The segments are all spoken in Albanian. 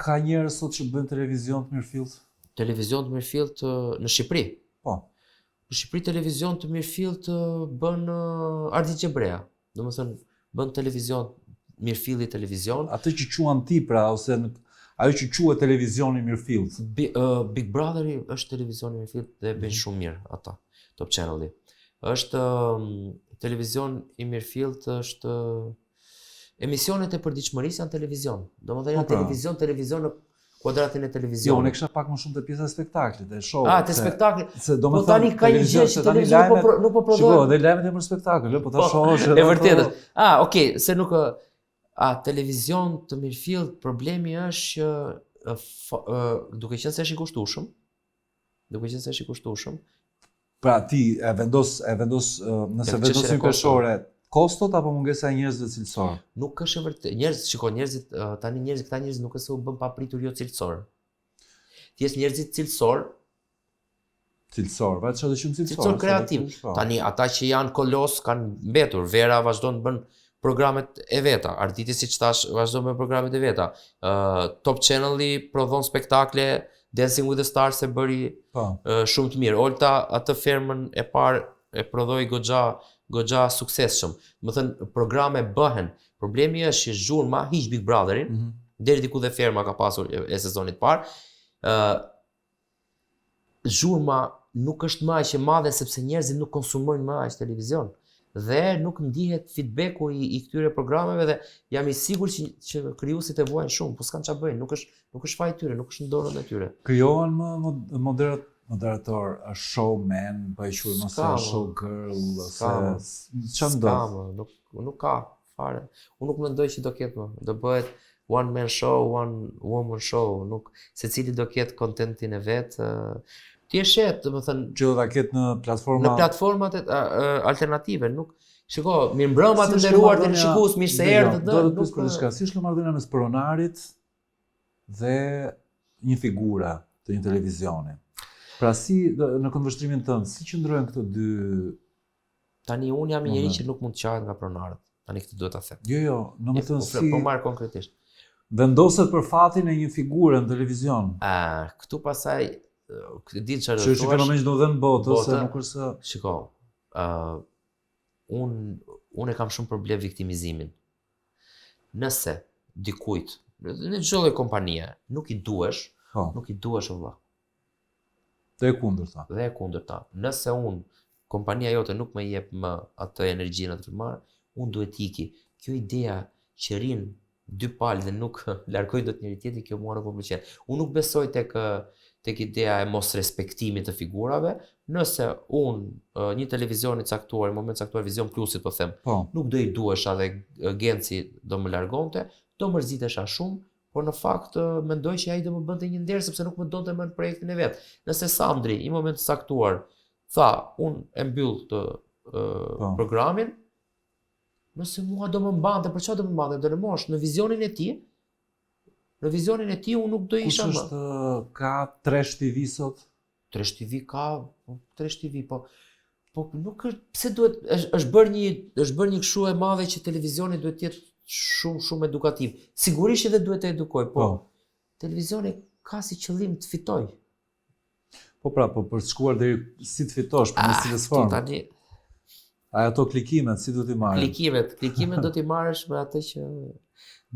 ka njerëz sot që bëjnë televizion të mirëfillt? Televizion të mirëfillt në Shqipëri. Po. Në Shqipëri televizion të mirëfillt bën Ardi Xhebrea. Domethënë bën televizion mirëfilli televizion. Atë që quan ti pra ose ajo që quhet televizioni mirëfillt. Big Brotheri është televizioni mirëfillt dhe bën shumë mirë ata. Top Channel-i. Është televizion i mirëfillt, është emisionet e përditshmërisë janë televizion. Domethënë janë televizion në kuadratin e televizionit. Jo, unë kisha pak më shumë të pjesa e spektaklit, e shoh. Te spektakli. Po tani ka një gjë që televizion nuk po prodhon. Shiko, dhe lajmet e për spektakël, po ta shohësh edhe. E vërtetë. Okay, se nuk televizion të mirëfillt, problemi është që duke qenë se është i kushtueshëm. Pra ti e vendos nëse vendosin peshore kostot apo mungesa e njerëzve cilësor? Nuk është e vërtetë. Këta njerëz nuk është se u bën papritur jo cilësor. Thjesht njerëzit cilësor, vetë çfarë do të thonë cilësor? Cilësor kreativ. Tani ata që janë kolos kanë mbetur. Vera vazhdon të bën programet e veta. Arditi siç thash vazhdon me programet e veta. Top Channel-i prodhon spektakle, Dancing with the Stars e bëri shumë të mirë. Olta atë fermën e parë e prodhoi goxha suksesshëm. Do të thënë programe bëhen. Problemi është që zhurma hiq Big Brotherin, deri diku dhe ferma ka pasur e sezonit parë. Zhurma nuk është më aq e madhe sepse njerëzit nuk konsumojnë më aq televizion. Dhe nuk ndihet feedbacku i këtyre programeve dhe jam i sigurt që krijuesit e vuajnë shumë, po s'kan çfarë bëjnë, nuk është faji i tyre, nuk është në dorën e tyre. Krijohen më moderator, showman, po e quajmë ose showgirl ose çfarë do? Nuk ka fare. Unë nuk mendoj që do ketë më. Do bëhet one man show, one woman show, nuk secili do ketë kontentin e vet. Ti e shet, domethënë që do ta ketë në platformat alternative, nuk shiko, mirëmbrëma të nderuar teleshikues, mirë se erdhët. Do të pyes për diçka, si është marrëdhënia mes pronarit dhe një figure të një televizioni? Pra si në kundërshtrimin tënd, si qëndrojnë këto dy? Tani unë jam një njerëz që nuk mund të qahet nga pronarët. Tani këtë duhet ta them. Jo, domethënë si po marr konkretisht. Vendoset për fatin e një figure në televizion. Këtu pasaj din çfarë do të thosh. Është fenomen që do dhënë botë ose nuk është. Shiko, unë kam shumë problem viktimizimin. Nëse dikujt, në çdo lloj kompanie, nuk i duhesh vëlla. Dhe e kundërta. Nëse kompania jote nuk më jep më atë energjinë atë të marr, unë duhet iki. Kjo ideja që rinë dy palë dhe nuk largojnë dot njëri tjetrin, kjo mua nuk më pëlqen. Unë nuk besoj tek ideja e mos respektimit të figurave. Nëse një televizion i caktuar, në moment caktuar Vision Plusit po them, nuk do i duhesha dhe Genci do më largonte, do mërzitesha shumë, por në fakt mendoj që ai do më bënte një nder sepse nuk më donte më në projektin e vet. Nëse Sandri në moment të caktuar tha, unë e mbyll të programin, nëse mua do më mbante, për çfarë do më mbante? Do lëmosh në vizionin e tij. Në vizionin e tij unë nuk do isha më. Kush është ka Trash TV sot? Trash TV ka, Trash TV po nuk është pse duhet është bërë një kështu e madhe që televizioni duhet të jetë shumë edukativ. Sigurisht edhe duhet të edukoj, po televizioni ka si qëllim të fitoj. Po për të shkuar deri si të fitosh, për në cilës formë. Ato klikimet, si do t'i marrë? Klikimet do t'i marrësh me atë që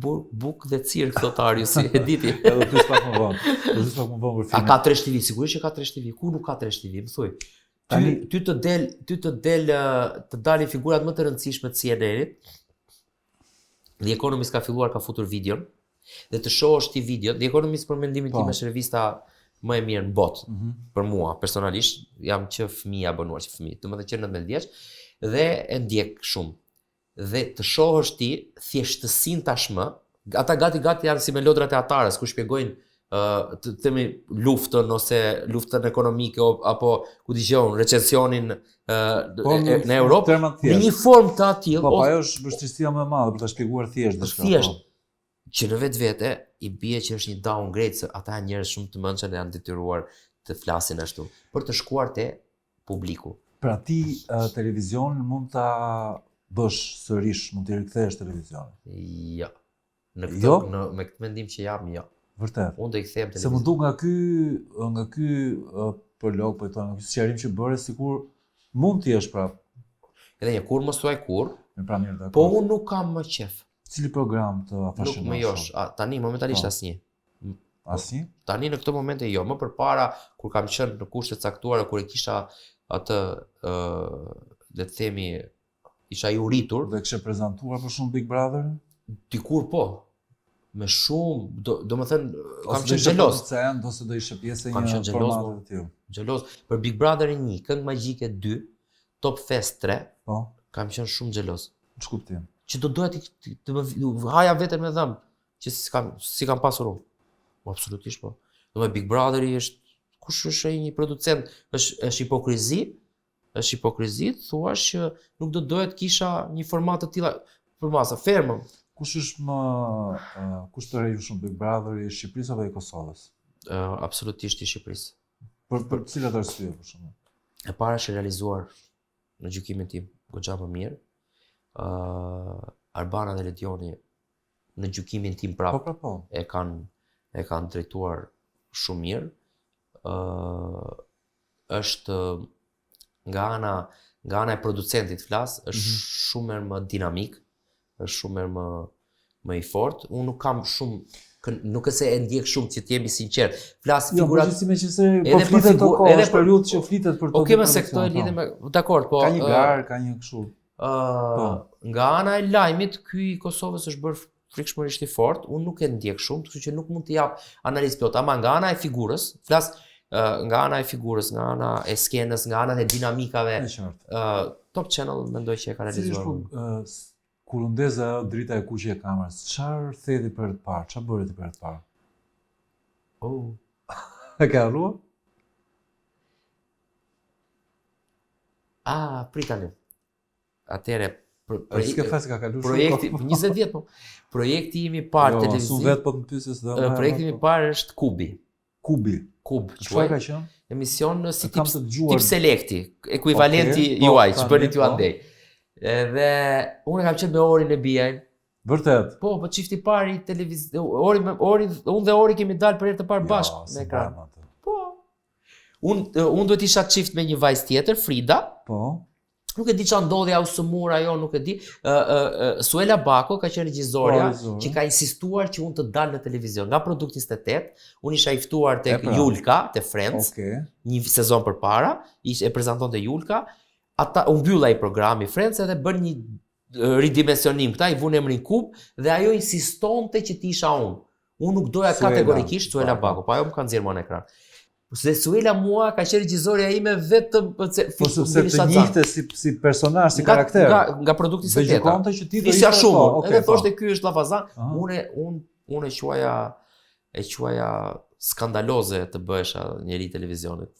buk dhe cirk thotari si e diti. Edhe pyes pak më vonë. Për filmin. A ka Trash TV? Sigurisht që ka Trash TV. Ku nuk ka Trash TV? Më thuj. Ty të dalin figurat më të rëndësishme të CNN-it. The Economist ka filluar ka futur videon dhe të shohësh ti videon. The Economist për mendimin tim është revista më e mirë në botë. Për mua personalisht jam që fëmijë abonuar që fëmijë. Domethënë që 19 vjeç dhe e ndjek shumë. Dhe të shohësh ti thjeshtësinë tashmë, ata gati janë si melodrat e atarës ku shpjegojnë të themi luftën ose luftën ekonomike apo ku dëgjon recesionin në Europë në një formë të tillë. Po ajo është vështirësia më e madhe për ta shpjeguar thjesht diçka. Thjesht që në vetvete i bie që është një downgrade se ata janë njerëz shumë të mençur dhe janë detyruar të flasin ashtu për të shkuar te publiku. Pra ti televizion mund ta bësh sërish, mund t'i rikthesh televizionin. Jo. Me këtë mendim që jam, jo. Vërtet. Unë do i kthehem Se televizion. më duk nga ky prolog, po i thon, nga ky sqarim që bëre sikur mund të jesh prap. Edhe një kur mos thuaj kur, Me pra mirë dakord. po unë nuk kam më qef. Cili program të Nuk afashonon? më josh. Tani momentalisht Po. asnjë. Asnjë? Tani në këtë momente jo, më përpara kur kam qenë në kushte të caktuara, kur e kisha atë le të themi isha i uritur, Dhe kështë prezantuar për shumë Big Brother? dikur po. Me shumë, do më thënë, kam Ose do qenë ishe xheloz. producent, ose do ishe pjesë e Kam një qenë xheloz, formate të tillë. Xheloz. Për Big Brother 1, Këngë Magjike 2, Top Fest 3, Po, kam qenë shumë xheloz. në shkuptim. Që do doja të më haja veten me dhëm, që si kam pasur unë. Po absolutisht po. Do me Big Brotheri kush është një producent, është hipokrizi, thuash që nuk do doja të kisha një format të tilla për masa fermëm. Kush është kush të rejë shumë Big Brother i Shqipërisë apo i Kosovës? Absolutisht i Shqipërisë. Për cilat arsye për shembull? E para është realizuar në gjykimin tim goxha më mirë. Arbana dhe Ledioni në gjykimin tim prapë Po. e kanë drejtuar shumë mirë. Është nga ana e producentit flas, është shumë më dinamik, është shumë më i fortë. Unë nuk kam shumë nuk e se e ndjek shumë që t'jemi sinqert. Flas Jo, figurat. përgjithësi me që se Edhe po për flitet të figur- kohë, edhe është për- periudhë që flitet për to. Okej, më se këto e lidhe me dakord, po. Ka një garë, ka një kështu. Nga ana e lajmit, ky i Kosovës është bërë frikshmërisht i fortë. Unë nuk e ndjek shumë, kështu që nuk mund të jap analizë plot. Ama nga ana e figurës, flas nga ana e figurës, nga ana e skenës, nga ana e dinamikave, E qartë. Top Channel mendoj që e ka Cili realizuar. është kur u ndezë ajo drita e kuqe e kamerës, çfarë theti për të parë? Çfarë bëri ti për të parë? Oh, E ke harruar? prit tani. Atëre S'ke fes ka kaluar shumë projekti kohë. 20 vjet po. Projekti im i parë Jo, televiziv. su vetë po të pyesës do. Projekti im i parë është Kubi. Kubi. Kub, Çfarë ka qenë? emision si Kam tip të dëgjuar. tip selekti, ekuivalenti Okej, po, juaj, që tani, bënit ju po. andej. Edhe unë kam qenë me Orin e Bijajn. Vërtet. Po çifti i parë i unë dhe Ori kemi dalë për herë të parë bashkë në ekran. Po. Unë duhet isha çift me një vajzë tjetër, Frida. Po. Nuk e di çfarë ndodhi, au sëmur ajo, nuk e di. Suela Bako ka qenë regjisorja që ka insistuar që unë të dal në televizion. Nga Produkt 28, unë isha i ftuar tek Julka, te Friends, një sezon përpara, e prezantonte Julka. Ata u mbyll ai programi Friends edhe bën një ridimensionim këta, i vun emrin Kub dhe ajo insistonte që ti isha unë. Unë nuk doja kategorikisht Suela Bako, po ajo më ka nxjerrë mua në ekran. Se Suela mua ka qenë regjisorja ime vetëm po sepse të njihte si personazh, si karakter. Nga Produkti 28. Dhe gjikonte që ti do isha shumë. Edhe thoshte ky është llafazan. Unë e quaja skandaloze të bëhesha njeri televizionit.